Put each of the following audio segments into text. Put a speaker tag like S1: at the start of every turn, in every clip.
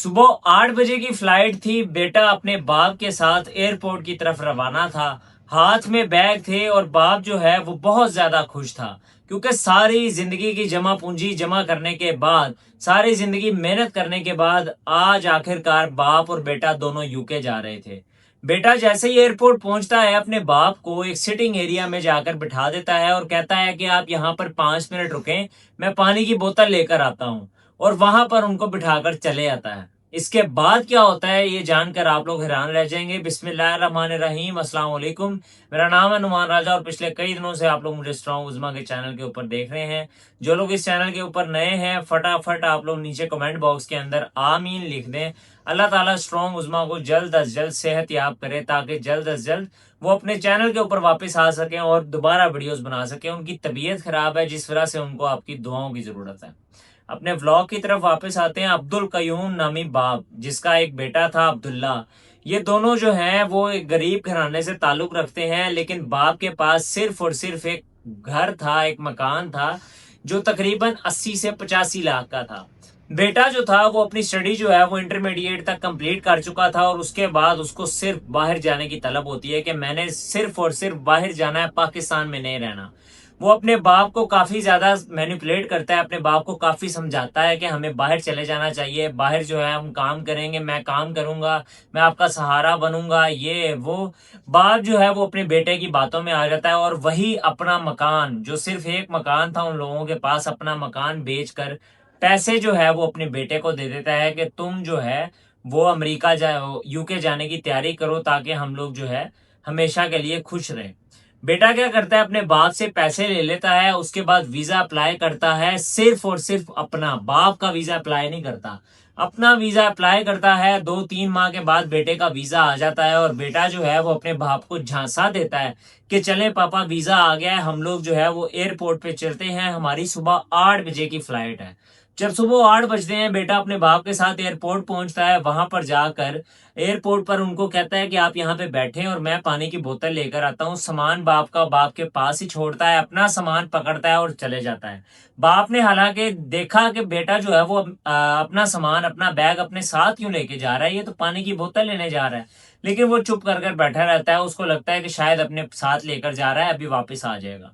S1: सुबह 8 बजे की फ्लाइट थी। बेटा अपने बाप के साथ एयरपोर्ट की तरफ रवाना था। हाथ में बैग थे और बाप जो है वो बहुत ज्यादा खुश था, क्योंकि सारी जिंदगी की जमा पूंजी जमा करने के बाद, सारी जिंदगी मेहनत करने के बाद आज आखिरकार बाप और बेटा दोनों यूके जा रहे थे। बेटा जैसे ही एयरपोर्ट पहुंचता है, अपने बाप को एक सिटिंग एरिया में जाकर बिठा देता है और कहता है कि आप यहाँ पर 5 मिनट रुकें, मैं पानी की बोतल लेकर आता हूँ। और वहां पर उनको बिठाकर चले आता है। इसके बाद क्या होता है ये जानकर आप लोग हैरान रह जाएंगे। बिस्मिल्लाहिर्रहमानिर्रहीम, अस्सलाम वालेकुम। मेरा नाम है नुमान राजा और पिछले कई दिनों से आप लोग मुझे स्ट्रॉन्ग उज़मा के चैनल के ऊपर देख रहे हैं। जो लोग इस चैनल के ऊपर नए हैं, फटाफट आप लोग नीचे कमेंट बॉक्स के अंदर आमीन लिख दें। अल्लाह ताला स्ट्रॉन्ग उज़मा को जल्द अज जल्द सेहत याब करे, ताकि जल्द अज जल्द वो अपने चैनल के ऊपर वापस आ सकें और दोबारा वीडियोस बना सकें। उनकी तबीयत खराब है, जिस वजह से उनको आपकी दुआओं की जरूरत है। अपने व्लॉग की तरफ वापस आते हैं। अब्दुल कयूम नामी बाप, जिसका एक बेटा था अब्दुल्ला, ये दोनों जो हैं वो एक गरीब घराने से ताल्लुक रखते हैं, लेकिन बाप के पास सिर्फ और सिर्फ एक घर था, एक मकान था, जो तकरीबन 80 से 85 लाख का था। बेटा जो था वो अपनी स्टडी जो है वो इंटरमीडिएट तक कंप्लीट कर चुका था और उसके बाद उसको सिर्फ बाहर जाने की तलब होती है कि मैंने सिर्फ और सिर्फ बाहर जाना है, पाकिस्तान में नहीं रहना। वो अपने बाप को काफी ज्यादा मैनिपुलेट करता है, अपने बाप को काफी समझाता है कि हमें बाहर चले जाना चाहिए, बाहर जो है हम काम करेंगे, मैं काम करूंगा, मैं आपका सहारा बनूंगा, ये वो। बाप जो है वो अपने बेटे की बातों में आ जाता है और वही अपना मकान, जो सिर्फ एक मकान था उन लोगों के पास, अपना मकान बेचकर पैसे जो है वो अपने बेटे को दे देता है कि तुम जो है वो अमेरिका जाओ, यूके जाने की तैयारी करो, ताकि हम लोग जो है हमेशा के लिए खुश रहें। बेटा क्या करता है, अपने बाप से पैसे ले लेता है, उसके बाद वीजा अप्लाई करता है, सिर्फ और सिर्फ अपना, बाप का वीजा अप्लाई नहीं करता, अपना वीजा अप्लाई करता है। 2-3 माह के बाद बेटे का वीजा आ जाता है और बेटा जो है वो अपने बाप को झांसा देता है कि चले पापा वीजा आ गया है, हम लोग जो है वो एयरपोर्ट पे चलते हैं, हमारी सुबह 8 बजे की फ्लाइट है। जब सुबह 8 बजते हैं, बेटा अपने बाप के साथ एयरपोर्ट पहुंचता है। वहां पर जाकर एयरपोर्ट पर उनको कहता है कि आप यहाँ पे बैठे और मैं पानी की बोतल लेकर आता हूँ। सामान बाप का बाप के पास ही छोड़ता है, अपना सामान पकड़ता है और चले जाता है। बाप ने हालांकि देखा कि बेटा जो है वो अपना सामान, अपना बैग अपने साथ क्यों लेके जा रहा है, ये तो पानी की बोतल लेने जा रहा है, लेकिन वो चुप कर कर बैठा रहता है। उसको लगता है कि शायद अपने साथ लेकर जा रहा है, अभी वापस आ जाएगा।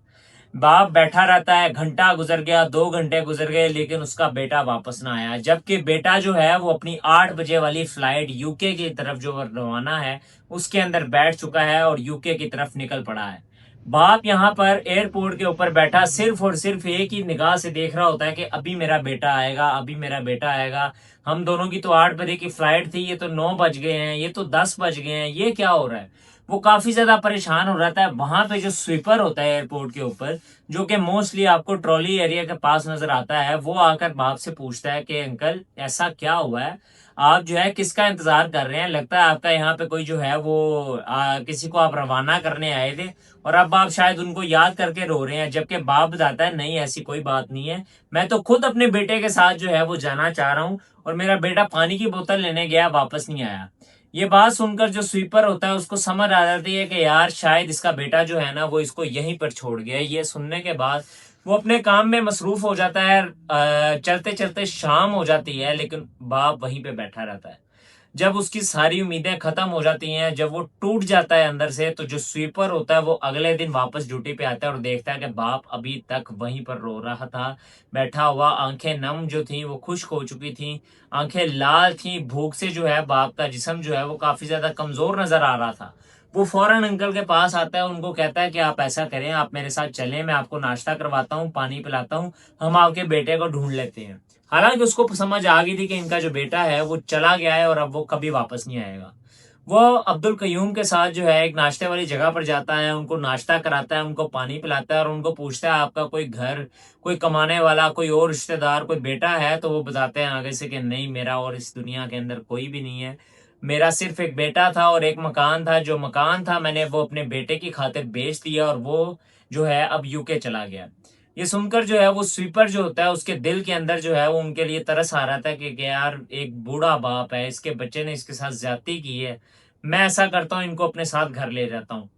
S1: बाप बैठा रहता है, घंटा गुजर गया, 2 घंटे गुजर गए, लेकिन उसका बेटा वापस ना आया। जबकि बेटा जो है वो अपनी 8 बजे वाली फ्लाइट यूके की तरफ जो रवाना है, उसके अंदर बैठ चुका है और यूके की तरफ निकल पड़ा है। बाप यहाँ पर एयरपोर्ट के ऊपर बैठा सिर्फ और सिर्फ एक ही निगाह से देख रहा होता है कि अभी मेरा बेटा आएगा, अभी मेरा बेटा आएगा। हम दोनों की तो 8 बजे की फ्लाइट थी, ये तो 9 बज गए हैं, ये तो 10 बज गए हैं, ये क्या हो रहा है। वो काफी ज्यादा परेशान हो रहता है। वहां पे जो स्वीपर होता है एयरपोर्ट के ऊपर, जो कि मोस्टली आपको ट्रॉली एरिया के पास नजर आता है, वो आकर बाप से पूछता है कि अंकल ऐसा क्या हुआ है, आप जो है किसका इंतजार कर रहे हैं, लगता है आपका यहाँ पे कोई जो है वो किसी को आप रवाना करने आए थे और अब आप शायद उनको याद करके रो रहे हैं। जबकि बाप बताता है नहीं, ऐसी कोई बात नहीं है, मैं तो खुद अपने बेटे के साथ जो है वो जाना चाह रहा हूँ और मेरा बेटा पानी की बोतल लेने गया, वापस नहीं आया। ये बात सुनकर जो स्वीपर होता है उसको समझ आ जाती है कि यार शायद इसका बेटा जो है ना वो इसको यहीं पर छोड़ गया। ये सुनने के बाद वो अपने काम में मसरूफ हो जाता है। चलते चलते शाम हो जाती है, लेकिन बाप वहीं पे बैठा रहता है। जब उसकी सारी उम्मीदें खत्म हो जाती हैं, जब वो टूट जाता है अंदर से, तो जो स्वीपर होता है वो अगले दिन वापस ड्यूटी पे आता है और देखता है कि बाप अभी तक वहीं पर रो रहा था, बैठा हुआ। आंखें नम जो थी वो खुश्क हो चुकी थी, आंखें लाल थी, भूख से जो है बाप का जिस्म जो है वो काफी ज्यादा कमजोर नजर आ रहा था। वो फौरन अंकल के पास आता है, उनको कहता है कि आप ऐसा करें, आप मेरे साथ चलें, मैं आपको नाश्ता करवाता हूँ, पानी पिलाता हूँ, हम आपके बेटे को ढूंढ लेते हैं। हालांकि उसको समझ आ गई थी कि इनका जो बेटा है वो चला गया है और अब वो कभी वापस नहीं आएगा। वो अब्दुल कयूम के साथ जो है एक नाश्ते वाली जगह पर जाता है, उनको नाश्ता कराता है, उनको पानी पिलाता है और उनको पूछता है आपका कोई घर, कोई कमाने वाला, कोई और रिश्तेदार, कोई बेटा है। तो वो बताते हैं आगे से कि नहीं, मेरा और इस दुनिया के अंदर कोई भी नहीं है, मेरा सिर्फ एक बेटा था और एक मकान था, जो मकान था मैंने वो अपने बेटे की खातिर बेच दिया और वो जो है अब यूके चला गया। ये सुनकर जो है वो स्वीपर जो होता है उसके दिल के अंदर जो है वो उनके लिए तरस आ रहा था कि यार एक बूढ़ा बाप है, इसके बच्चे ने इसके साथ ज्यादती की है, मैं ऐसा करता हूँ इनको अपने साथ घर ले जाता हूँ।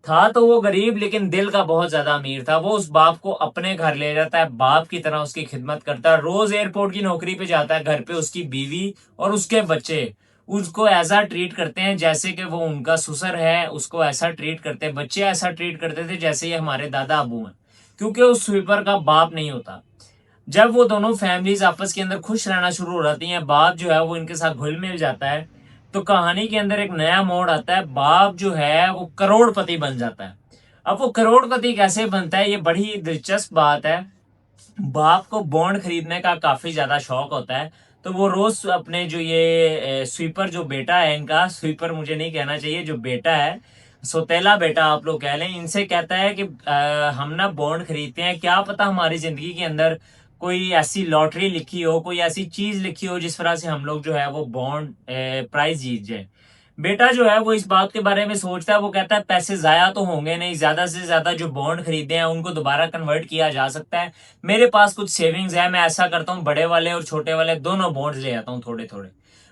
S1: था तो वो गरीब, लेकिन दिल का बहुत ज्यादा अमीर था। वो उस बाप को अपने घर ले जाता है, बाप की तरह उसकी खिदमत करता है, रोज एयरपोर्ट की नौकरी पे जाता है। घर पे उसकी बीवी और उसके बच्चे उसको ऐसा ट्रीट करते हैं जैसे कि वो उनका ससुर है। उसको ऐसा ट्रीट करते हैं, बच्चे ऐसा ट्रीट करते थे जैसे ये हमारे दादा अबू हैं, क्योंकि उस स्वीपर का बाप नहीं होता। जब वो दोनों फैमिलीज आपस के अंदर खुश रहना शुरू हो जाती हैं, बाप जो है वो इनके साथ घुल मिल जाता है, तो कहानी के अंदर एक नया मोड़ आता है। बाप जो है वो करोड़पति बन जाता है। अब वो करोड़पति कैसे बनता है, ये बड़ी दिलचस्प बात है। बाप को बॉन्ड खरीदने का काफी ज्यादा शौक होता है, तो वो रोज अपने जो ये स्वीपर जो बेटा है, इनका स्वीपर मुझे नहीं कहना चाहिए, जो बेटा है, सौतेला बेटा आप लोग कह लें, इनसे कहता है कि हम ना बॉन्ड खरीदते हैं, क्या पता हमारी जिंदगी के अंदर कोई ऐसी लॉटरी लिखी हो, कोई ऐसी चीज लिखी हो जिस वजह से हम लोग जो है वो बॉन्ड प्राइज जीत जाए। बेटा जो है वो इस बात के बारे में सोचता है, वो कहता है पैसे जाया तो होंगे नहीं, ज्यादा से ज्यादा जो बॉन्ड खरीदे हैं उनको दोबारा कन्वर्ट किया जा सकता है। मेरे पास कुछ सेविंग्स है, मैं ऐसा करता हूँ, बड़े वाले और छोटे वाले दोनों बॉन्ड्स ले आता हूँ थोड़े थोड़े।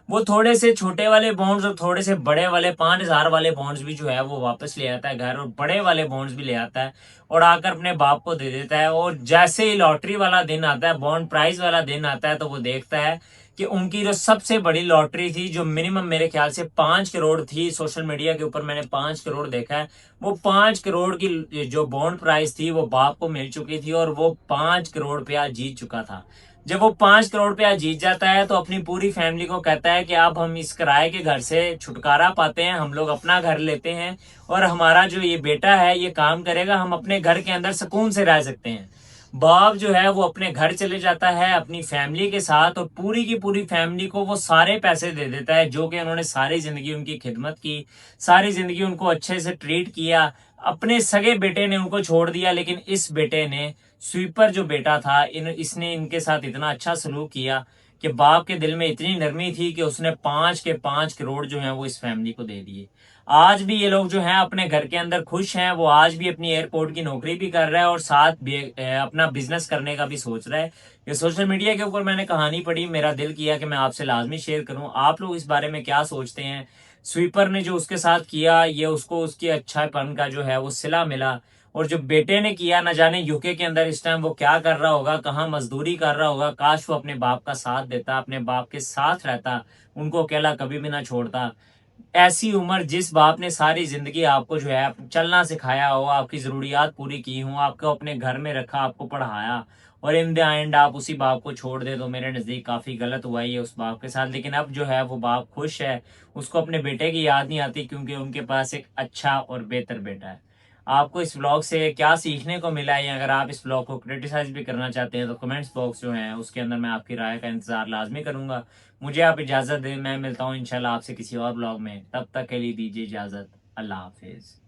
S1: वो थोड़े से छोटे वाले बॉन्ड्स और थोड़े से बड़े वाले 5,000 वाले बॉन्ड्स भी जो है वो वापस ले आता है घर, और बड़े वाले बॉन्ड्स भी ले आता है और आकर अपने बाप को दे देता है। और जैसे ही लॉटरी वाला दिन आता है, बॉन्ड प्राइज वाला दिन आता है, तो वो देखता है कि उनकी जो सबसे बड़ी लॉटरी थी, जो मिनिमम मेरे ख्याल से 5 करोड़ थी, सोशल मीडिया के ऊपर मैंने 5 करोड़ देखा है, वो 5 करोड़ की जो बॉन्ड प्राइस थी वो बाप को मिल चुकी थी और वो 5 करोड़ रुपया जीत चुका था। जब वो 5 करोड़ रुपया जीत जाता है तो अपनी पूरी फैमिली को कहता है कि अब हम इस किराए के घर से छुटकारा पाते हैं, हम लोग अपना घर लेते हैं और हमारा जो ये बेटा है ये काम करेगा, हम अपने घर के अंदर सुकून से रह सकते हैं। बाप जो है वो अपने घर चले जाता है अपनी फैमिली के साथ, और पूरी की पूरी फैमिली को वो सारे पैसे दे देता है जो कि उन्होंने सारी जिंदगी उनकी खिदमत की, सारी जिंदगी उनको अच्छे से ट्रीट किया। अपने सगे बेटे ने उनको छोड़ दिया, लेकिन इस बेटे ने, स्वीपर जो बेटा था, इसने इनके साथ इतना अच्छा सलूक किया कि बाप के दिल में इतनी नरमी थी कि उसने 5 के 5 करोड़ जो है वो इस फैमिली को दे दिए। आज भी ये लोग जो हैं अपने घर के अंदर खुश हैं। वो आज भी अपनी एयरपोर्ट की नौकरी भी कर रहा है और साथ भी अपना बिजनेस करने का भी सोच रहा है। ये सोशल मीडिया के ऊपर मैंने कहानी पढ़ी, मेरा दिल किया कि मैं आपसे लाजमी शेयर करूं। आप लोग इस बारे में क्या सोचते हैं? स्वीपर ने जो उसके साथ किया, ये उसको उसकी अच्छापन का जो है वो सिला मिला, और जो बेटे ने किया, न जाने यूके के अंदर इस टाइम वो क्या कर रहा होगा, कहाँ मजदूरी कर रहा होगा। काश वो अपने बाप का साथ देता, अपने बाप के साथ रहता, उनको अकेला कभी भी ना छोड़ता। ऐसी उम्र, जिस बाप ने सारी जिंदगी आपको जो है चलना सिखाया हो, आपकी जरूरियात पूरी की हो, आपको अपने घर में रखा, आपको पढ़ाया, और इन द एंड आप उसी बाप को छोड़ दे, तो मेरे नजदीक काफी गलत हुआ ये उस बाप के साथ। लेकिन अब जो है वो बाप खुश है, उसको अपने बेटे की याद नहीं आती, क्योंकि उनके पास एक अच्छा और बेहतर बेटा है। आपको इस व्लॉग से क्या सीखने को मिला है? अगर आप इस व्लॉग को क्रिटिसाइज भी करना चाहते हैं तो कमेंट्स बॉक्स जो है उसके अंदर मैं आपकी राय का इंतजार लाजमी करूंगा। मुझे आप इजाजत दें, मैं मिलता हूं इंशाल्लाह आपसे किसी और व्लॉग में। तब तक के लिए दीजिए इजाजत। अल्लाह हाफिज।